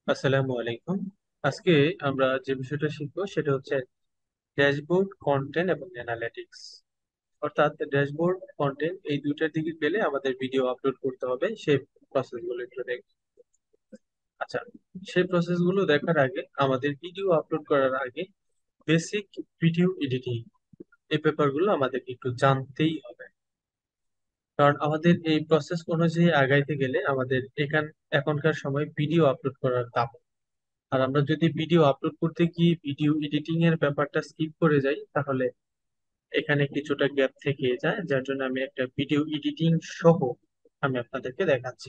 আসসালামু আলাইকুম। আজকে আমরা যে বিষয়টা শিখবো সেটা হচ্ছে ড্যাশবোর্ড কন্টেন্ট এবং অ্যানালিটিক্স। অর্থাৎ ড্যাশবোর্ড কন্টেন্ট এই দুইটার দিকে গেলে আমাদের ভিডিও আপলোড করতে হবে, সেই প্রসেস গুলো একটু দেখ। আচ্ছা, সেই প্রসেস গুলো দেখার আগে আমাদের ভিডিও আপলোড করার আগে বেসিক ভিডিও এডিটিং এই ব্যাপারগুলো আমাদের একটু জানতেই হবে। কারণ আমাদের এই প্রসেস অনুযায়ী আগাইতে গেলে আমাদের এখনকার সময় ভিডিও আপলোড করার দাম, আর আমরা যদি ভিডিও আপলোড করতে গিয়ে ভিডিও এডিটিং এর ব্যাপারটা স্কিপ করে যাই তাহলে এখানে কিছুটা গ্যাপ থেকে যায়, যার জন্য আমি একটা ভিডিও এডিটিং সহ আমি আপনাদেরকে দেখাচ্ছি।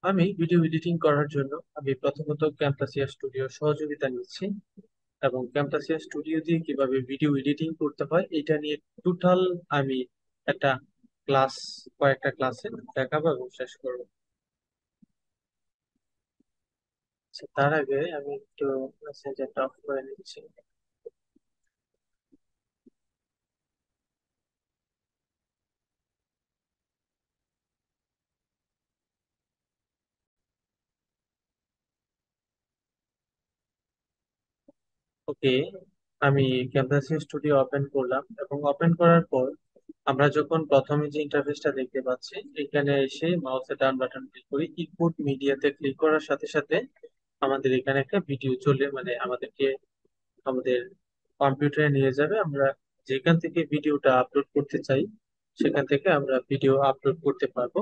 আমি ভিডিও এডিটিং করার জন্য আমি প্রথমত ক্যামটাসিয়া স্টুডিও সহযোগিতা নিচ্ছি, এবং ক্যামটাসিয়া স্টুডিও দিয়ে কিভাবে ভিডিও এডিটিং করতে হয় এটা নিয়ে টোটাল আমি একটা ক্লাস, কয়েকটা ক্লাসে দেখাবো এবং শেষ করবো। আচ্ছা, তার আগে আমি একটু মেসেঞ্জারটা অফ করে নিচ্ছি। ওকে, আমি ক্যানভাসিং স্টুডিও ওপেন করলাম এবং ওপেন করার পর আমরা যখন প্রথমে যে ইন্টারফেসটা দেখতে পাচ্ছি এখানে এসে মাউসের ডান বাটন ক্লিক করি, ইনপুট মিডিয়াতে ক্লিক করার সাথে সাথে আমাদের এখানে একটা ভিডিও চলে, মানে আমাদেরকে আমাদের কম্পিউটারে নিয়ে যাবে। আমরা যেখান থেকে ভিডিওটা আপলোড করতে চাই সেখান থেকে আমরা ভিডিও আপলোড করতে পারবো।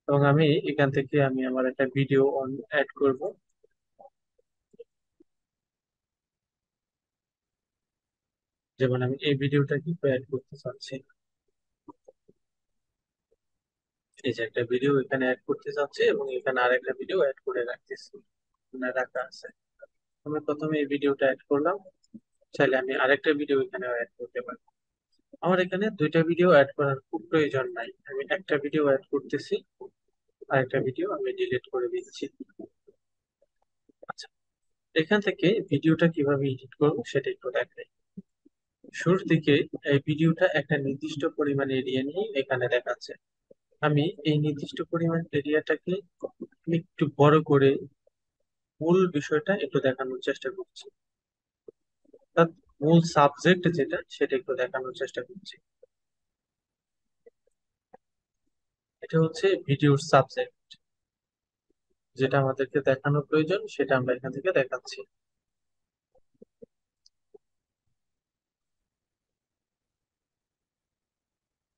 এবং আমি এখান থেকে আমি আমার একটা ভিডিও অন অ্যাড করব। যেমন আমি এই ভিডিওটা কিন্তু অ্যাড করতে চাচ্ছি, এই যে একটা ভিডিও এখানে অ্যাড করতে চাচ্ছি এবং এখানে আরেকটা ভিডিও অ্যাড করে রাখতেছি, মানে রাখা আছে। আমি প্রথমে এই ভিডিওটা অ্যাড করলাম, চাইলে আমি আরেকটা ভিডিও এখানে অ্যাড করতে পারি। আমার এখানে দুইটা ভিডিও অ্যাড করার খুব প্রয়োজন নাই, আমি একটা ভিডিও অ্যাড করতেছি, আরেকটা ভিডিও আমি ডিলিট করে দিচ্ছি। আচ্ছা, এখান থেকে ভিডিওটা কিভাবে এডিট করবো সেটা একটু দেখাই। শুরুর দিকে এই ভিডিওটা একটা নির্দিষ্ট পরিমাণ এরিয়া নিয়ে এখানে দেখাচ্ছে। আমি এই নির্দিষ্ট পরিমাণ এরিয়াটাকে একটু বড় করে মূল বিষয়টা একটু দেখানোর চেষ্টা করছি, অর্থাৎ মূল সাবজেক্ট যেটা সেটা একটু দেখানোর চেষ্টা করছি। এটা হচ্ছে ভিডিওর সাবজেক্ট, যেটা আমাদেরকে দেখানো প্রয়োজন সেটা আমরা এখান থেকে দেখাচ্ছি।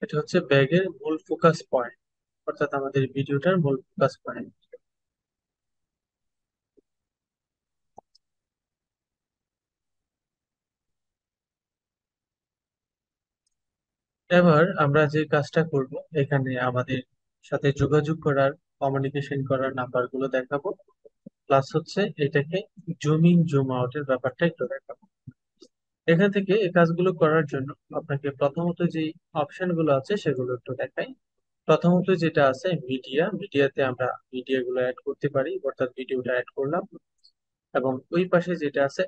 এটা হচ্ছে ব্যাগের মূল ফোকাস পয়েন্ট, অর্থাৎ আমাদের ভিডিওটার মূল ফোকাস পয়েন্ট। এবার আমরা যে কাজটা করব, এখানে আমাদের সাথে যোগাযোগ করার, কমিউনিকেশন করার নাম্বার গুলো দেখাবো, প্লাস হচ্ছে এটাকে জুম ইন জুম আউটের ব্যাপারটা একটু দেখাবো। এখান থেকে এই কাজগুলো করার জন্য আপনাকে প্রথমত যে অপশন গুলো আছে সেগুলো একটু দেখাই। প্রথমত যেটা আছে মিডিয়া, মিডিয়াতে আমরা মিডিয়া গুলো অ্যাড করতে পারি, অর্থাৎ ভিডিওটা অ্যাড করলাম। এবং ওই পাশে যেটা আছে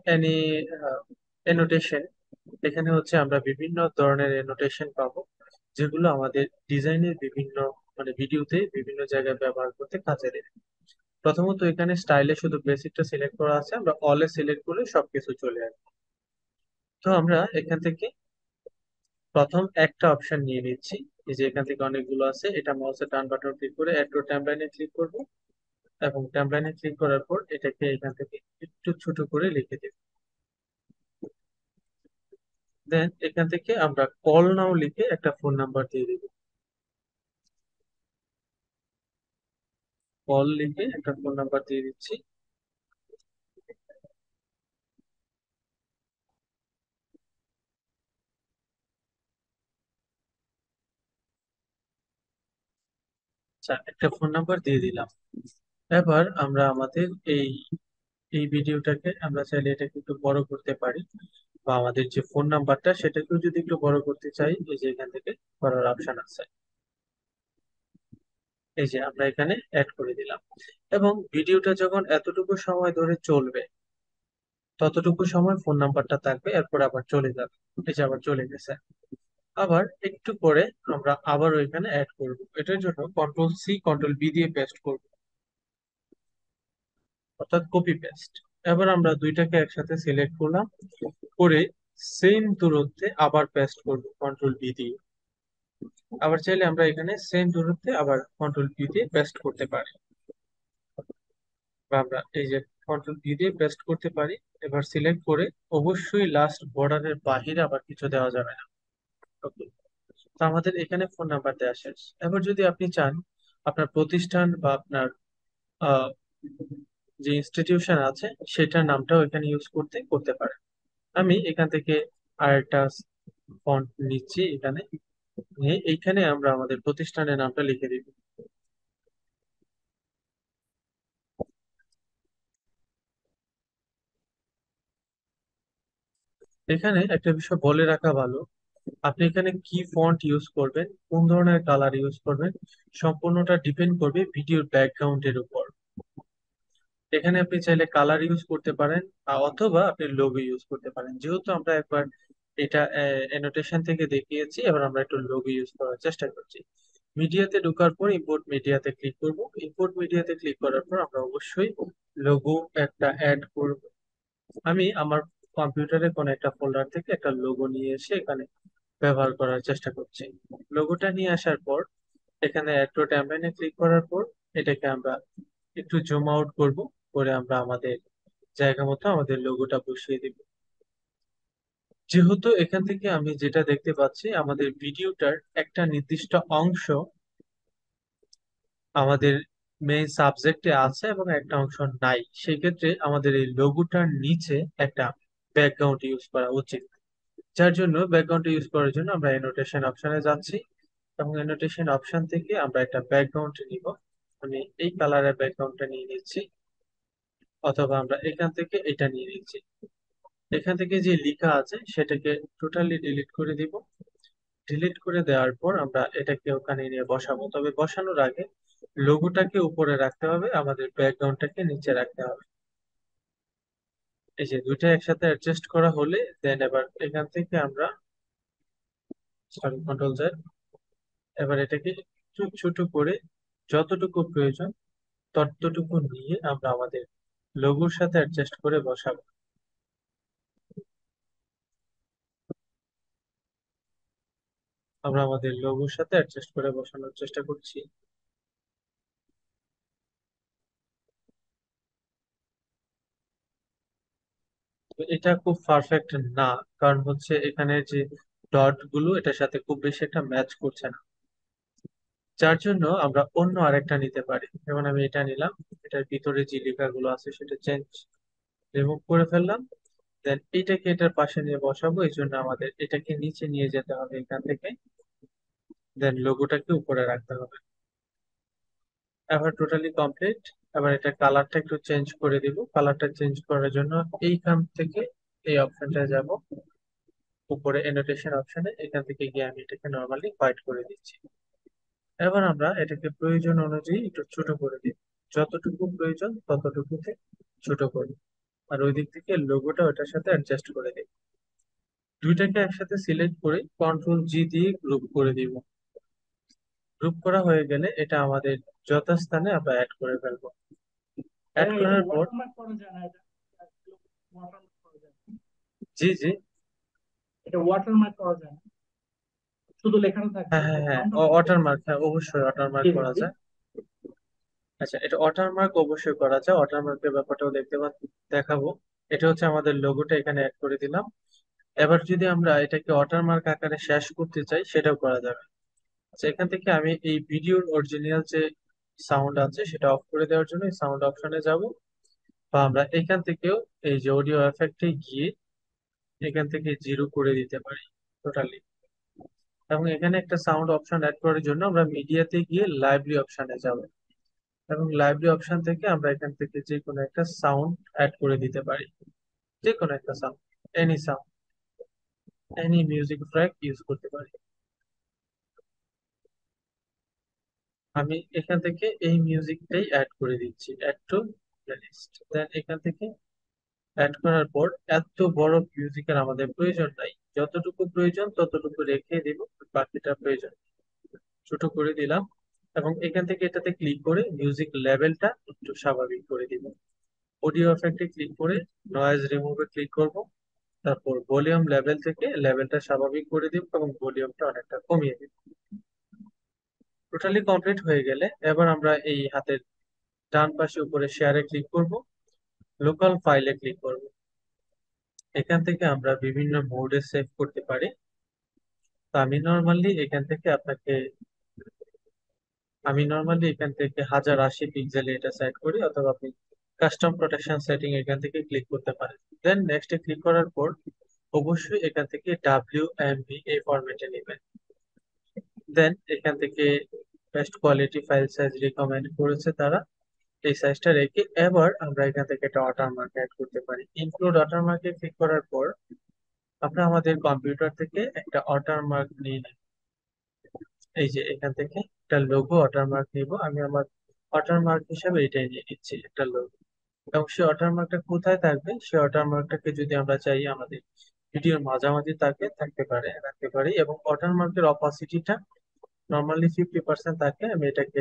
এনোটেশন, এখানে হচ্ছে আমরা বিভিন্ন ধরনের এনোটেশন পাবো, যেগুলো আমাদের ডিজাইনের বিভিন্ন, মানে ভিডিওতে বিভিন্ন জায়গায় ব্যবহার করতে কাজে দেবে। প্রথমত এখানে স্টাইলে শুধু বেসিকটা সিলেক্ট করা আছে, আমরা অলে সিলেক্ট করলে সবকিছু চলে আসবে। তো আমরা এখান থেকে প্রথম একটা অপশন নিয়ে নিচ্ছি। এই যে এখান থেকে অনেকগুলো আছে, এটা মাউসের ডান বাটন ক্লিক করে অ্যাড টু টাইমলাইনে ক্লিক করব, এবং টাইমলাইনে ক্লিক করার পর এটাকে এখান থেকে একটু ছোট করে লিখে দেব। দেন এখান থেকে আমরা কল নাও লিখে একটা ফোন নাম্বার দিয়ে দিব। কল লিখে একটা ফোন নাম্বার দিয়ে দিচ্ছি। আচ্ছা, একটা ফোন নাম্বার দিয়ে দিলাম। এবার আমরা আমাদের এই এই ভিডিওটাকে আমরা চাইলে এটাকে একটু বড় করতে পারি, বা আমাদের যে ফোন নাম্বারটা সেটাকেও যদি একটু বড় করতে চাই, এই যে এখান থেকে করার অপশন আছে। এই যে আমরা এখানে অ্যাড করে দিলাম। এবং ভিডিওটা যখন এতটুকু সময় ধরে চলবে ততটুকু সময় ফোন নাম্বারটা থাকবে, এরপর আবার চলে যাবে। এই যে আবার চলে গেছে। আবার একটু পরে আমরা আবার ওইখানে অ্যাড করব, এটার জন্য কন্ট্রোল সি কন্ট্রোল বি দিয়ে পেস্ট করব। অর্থাৎ কপি পেস্ট। এবার আমরা দুইটাকে একসাথে সিলেক্ট করলাম, করে সেম দূরত্বে আবার পেস্ট করব কন্ট্রোল বি দিয়ে। আবার চাইলে আমরা এখানে সেম দূরত্বে আবার কন্ট্রোল বি দিয়ে পেস্ট করতে পারি, বা আমরা এই যে কন্ট্রোল বি দিয়ে পেস্ট করতে পারি। এবার সিলেক্ট করে অবশ্যই লাস্ট বর্ডারের বাহিরে আবার কিছু দেওয়া যাবে না। ওকে, তো আমাদের এখানে ফোন নাম্বার দেওয়া শেষ। এবার যদি আপনি চান আপনার প্রতিষ্ঠান বা আপনার আহ, যে ইনস্টিটিউশন আছে সেটার নামটাও এখানে ইউজ করতে পারেন। আমি এখান থেকে আরেকটা ফন্ট নিচ্ছি, এখানে নিয়ে এইখানে আমরা আমাদের প্রতিষ্ঠানের নামটা লিখে দিব। এখানে একটা বিষয় বলে রাখা ভালো, আপনি এখানে কি ফন্ট ইউজ করবেন, কোন ধরনের কালার ইউজ করবেন, সম্পূর্ণটা ডিপেন্ড করবে ভিডিওর ব্যাকগ্রাউন্ডের উপর। এখানে আপনি চাইলে কালার ইউজ করতে পারেন, অথবা আপনি লোগো ইউজ করতে পারেন। যেহেতু আমরা একবার এটা অ্যানোটেশন থেকে দেখিয়েছি, এবার আমরা একটু লোগো ইউজ করার চেষ্টা করছি। মিডিয়াতে ঢোকার পর ইম্পোর্ট মিডিয়াতে ক্লিক করব। ইম্পোর্ট মিডিয়াতে ক্লিক করার পর আমরা অবশ্যই লোগো একটা অ্যাড করব। আমি আমার কম্পিউটারে কোনো একটা ফোল্ডার থেকে একটা লোগো নিয়ে এসে এখানে ব্যবহার করার চেষ্টা করছি। লোগোটা নিয়ে আসার পর এখানে অ্যাড টু টাইমলাইনে ক্লিক করার পর এটাকে আমরা একটু জুম আউট করব, করে আমরা আমাদের জায়গা মতো আমাদের লোগোটা বসিয়ে দিব। যেহেতু এখান থেকে আমি যেটা দেখতে পাচ্ছি, আমাদের ভিডিওটার একটা নির্দিষ্ট অংশ আমাদের মেইন সাবজেক্টে আছে এবং একটা অংশ নাই, সেই ক্ষেত্রে আমাদের এই লোগোটার নিচে একটা ব্যাকগ্রাউন্ড ইউজ করা উচিত। যার জন্য ব্যাকগ্রাউন্ড ইউজ করার জন্য আমরা অ্যানোটেশন অপশনে যাচ্ছি, এবং অ্যানোটেশন অপশন থেকে আমরা একটা ব্যাকগ্রাউন্ড নিব। আমি এই কালারের ব্যাকগ্রাউন্ডটা নিয়ে নিচ্ছি, অথবা আমরা এখান থেকে এটা নিয়ে নিচ্ছি। এখান থেকে যে লেখা আছে সেটাকে টোটালি ডিলিট করে দিব। ডিলিট করে দেওয়ার পর আমরা এটাকে ওখানে নিয়ে বসাবো, তবে বসানোর আগে লোগোটাকে উপরে রাখতে হবে, আমাদের ব্যাকগ্রাউন্ডটাকে নিচে রাখতে হবে। এই যে দুইটা একসাথে অ্যাডজাস্ট করা হলে দেন এবার এখান থেকে আমরা সরি কন্ট্রোল জেড, এবার এটাকে একটু ছোট করে যতটুকু প্রয়োজন ততটুকু নিয়ে আমরা আমাদের লোগোর সাথে অ্যাডজাস্ট করে বসাবো। আমরা আমাদের লোগোর সাথে অ্যাডজাস্ট করে বসানোর চেষ্টা করছি। তো এটা খুব পারফেক্ট না, কারণ হচ্ছে এখানে যে ডট গুলো এটার সাথে খুব বেশি একটা ম্যাচ করছে না। যার জন্য আমরা অন্য আরেকটা নিতে পারি। যেমন আমি এটা নিলাম, এটার ভিতরে যে লেখাগুলো আছে সেটা রিমুভ করে ফেললাম। দেন এটাকে এটার পাশে নিয়ে বসাবো, এই জন্য আমাদের এটাকে নিচে নিয়ে যেতে হবে এখান থেকে, দেন লোগোটাকে উপরে রাখতে হবে। এবার টোটালি কমপ্লিট। এবার এটা কালারটা একটু চেঞ্জ করে দিব। কালারটা চেঞ্জ করার জন্য এইখান থেকে এই অপশনটা যাব, উপরে এনোটেশন অপশনে, এখান থেকে গিয়ে আমি এটাকে নর্মালি হোয়াইট করে দিচ্ছি। এবার আমরা এটাকে প্রয়োজন অনুযায়ী একটু ছোট করে দিই, যতটুকু প্রয়োজন ততটুকুতে ছোট করি। আর ওই দিক থেকে লোগোটা ওটার সাথে অ্যাডজাস্ট করে দিই। দুইটাকে একসাথে সিলেক্ট করে কন্ট্রোল জি দিয়ে গ্রুপ করে দিব। গ্রুপ করা হয়ে গেলে এটা আমাদের যথাস্থানে আমরা অ্যাড করে ফেলবো। অ্যাড করার পর জি জি, এটা ওয়াটারমার্ক করা যায় না, শুধু লেখাটা থাকবে, হ্যাঁ হ্যাঁ হ্যাঁ, ব্যাকগ্রাউন্ডটা পুরো লেখা ওয়াটারমার্ক, থাকবে। হ্যাঁ অবশ্যই ওয়াটারমার্ক জি করা ভাই। যায়। আচ্ছা, এটা ওয়াটারমার্ক অবশ্যই করা যায়, ওয়াটারমার্কের ব্যাপারটাও দেখাবো। এটা হচ্ছে আমাদের লোগোটা এখানে অ্যাড করে দিলাম। এবার যদি আমরা এটাকে ওয়াটারমার্ক আকারে শেষ করতে চাই সেটাও করা যাবে। আচ্ছা, এখান থেকে আমি এই ভিডিওর অরিজিনাল যে সাউন্ড আছে সেটা অফ করে দেওয়ার জন্য এই সাউন্ড অপশনে যাব, বা আমরা এখান থেকেও এই যে অডিও এফেক্টে গিয়ে এখান থেকে জিরো করে দিতে পারি টোটালি। এবং এখানে একটা সাউন্ড অপশন অ্যাড করার জন্য আমরা মিডিয়াতে গিয়ে লাইব্রেরি অপশনে যাব, এবং লাইব্রেরি অপশন থেকে আমরা এখান থেকে যে কোনো একটা সাউন্ড অ্যাড করে দিতে পারি। যে কোনো একটা sound, any sound, any music track use করতে পারি। আমি এখান থেকে এই মিউজিকটাই অ্যাড করে দিচ্ছি, অ্যাড টু প্লেলিস্ট। দেন এখান থেকে অ্যাড করার পর এত বড় মিউজিকের আমাদের প্রয়োজন নাই, যতটুকু প্রয়োজন ততটুকু রেখে দিব, বাকিটা প্রয়োজন ছোট করে দিলাম। এবং এখান থেকে এটাতে ক্লিক করে মিউজিক লেভেলটা একটু স্বাভাবিক করে দিব। অডিও এফেক্টে ক্লিক করে নয়েজ রিমুভে ক্লিক করব। তারপর ভলিউম লেভেল থেকে লেভেলটা স্বাভাবিক করে দিব এবং ভলিউমটা অনেকটা কমিয়ে দিব। টোটালি কমপ্লিট হয়ে গেলে এবার আমরা এই হাতের ডান পাশে উপরে শেয়ারে ক্লিক করব, লোকাল ফাইলে ক্লিক করব। এখান থেকে আমরা বিভিন্ন মোডে সেভ করতে পারি। তো আমি নর্মালি এখান থেকে 1080 পিক্সেলে এটা সেট করি, অথবা আপনি কাস্টম প্রোটেকশন সেটিং এখান থেকে ক্লিক করতে পারেন। দেন নেক্সটে ক্লিক করার পর অবশ্যই এখান থেকে WMV এই ফরম্যাটে নেবেন। দেন এখান থেকে best quality file size recommend করেছে তারা, এই সাইজটা রেখে এবার আমরা এখান থেকে একটা ওয়াটারমার্ক অ্যাড করতে পারি। ইনক্লুড ওয়াটারমার্কে ক্লিক করার পর আমরা আমাদের কম্পিউটার থেকে একটা ওয়াটারমার্ক নিয়ে নিই। এই যে এখান থেকে একটা লোগো ওয়াটারমার্ক নিব, আমি আমার ওয়াটারমার্ক হিসাবে এটাই নিয়ে নিচ্ছি একটা লোগো। এবং সেই ওয়াটারমার্কটা কোথায় থাকবে, সেই ওয়াটারমার্কটাকে যদি আমরা চাই আমাদের ভিডিওর মাঝামাঝি রাখতে পারি। এবং ওয়াটারমার্কের অপাসিটিটা নর্মালি 50% থাকে, আমি এটাকে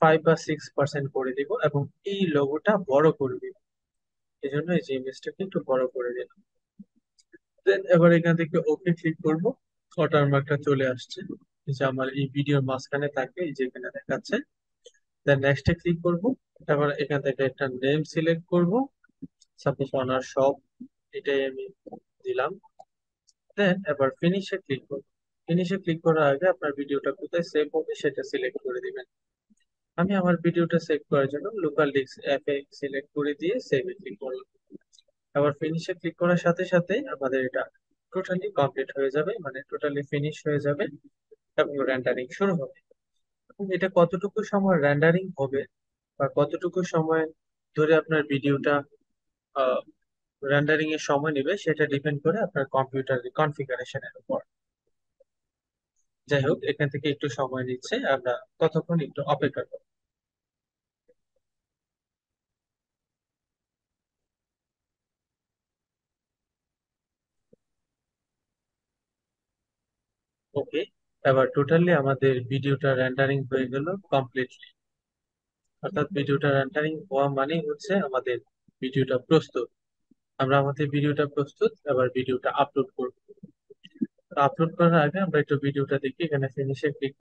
5 বা 6% করে দিব এবং এই লোগোটা বড় করে দিব। এই জন্য এই যে ইমেজটাকে একটু বড় করে দিলাম। দেন এবার এখান থেকে ওকে ক্লিক করব, ওয়াটারমার্কটা চলে আসছে। এই যে আমার এই ভিডিওর মাঝখানে থাকে, এই যে এখানে দেখাচ্ছে। দেন নেক্সটে ক্লিক করব। এবার এখান থেকে একটা নেম সিলেক্ট করব, সাপোজ অনার শপ, এটাই আমি দিলাম। দেন এবার ফিনিশে ক্লিক করব। ফিনিশে ক্লিক করার আগে আপনার ভিডিওটা কোথায় সেভ হবে সেটা সিলেক্ট করে দিবেন। আমি আমার ভিডিওটা সেভ করার জন্য লোকাল ডিস্ক অ্যাপে সিলেক্ট করে দিয়ে সেভে ক্লিক করলাম। আবার ফিনিশে ক্লিক করার সাথে সাথে আমাদের এটা টোটালি কমপ্লিট হয়ে যাবে, মানে টোটালি ফিনিশ হয়ে যাবে এবং রেন্ডারিং শুরু হবে। এবং এটা কতটুকু সময় রেন্ডারিং হবে বা কতটুকু সময় ধরে আপনার ভিডিওটা রেন্ডারিং এর সময় নেবে সেটা ডিপেন্ড করে আপনার কম্পিউটারের কনফিগারেশনের উপর। যাই হোক, এখান থেকে একটু সময় নিচ্ছে, আমরা ততক্ষণ একটু অপেক্ষা করব। ওকে, এবার টোটালি আমাদের ভিডিওটা রেন্ডারিং হয়ে গেল কমপ্লিটলি। অর্থাৎ ভিডিওটা রেন্ডারিং হওয়া মানেই হচ্ছে আমাদের ভিডিওটা প্রস্তুত। আমরা আমাদের ভিডিওটা প্রস্তুত, এবার ভিডিওটা আপলোড করব। আপলোড করার আগে আমরা একটু ভিডিওটা দেখি, এখানে ফিনিশে ক্লিক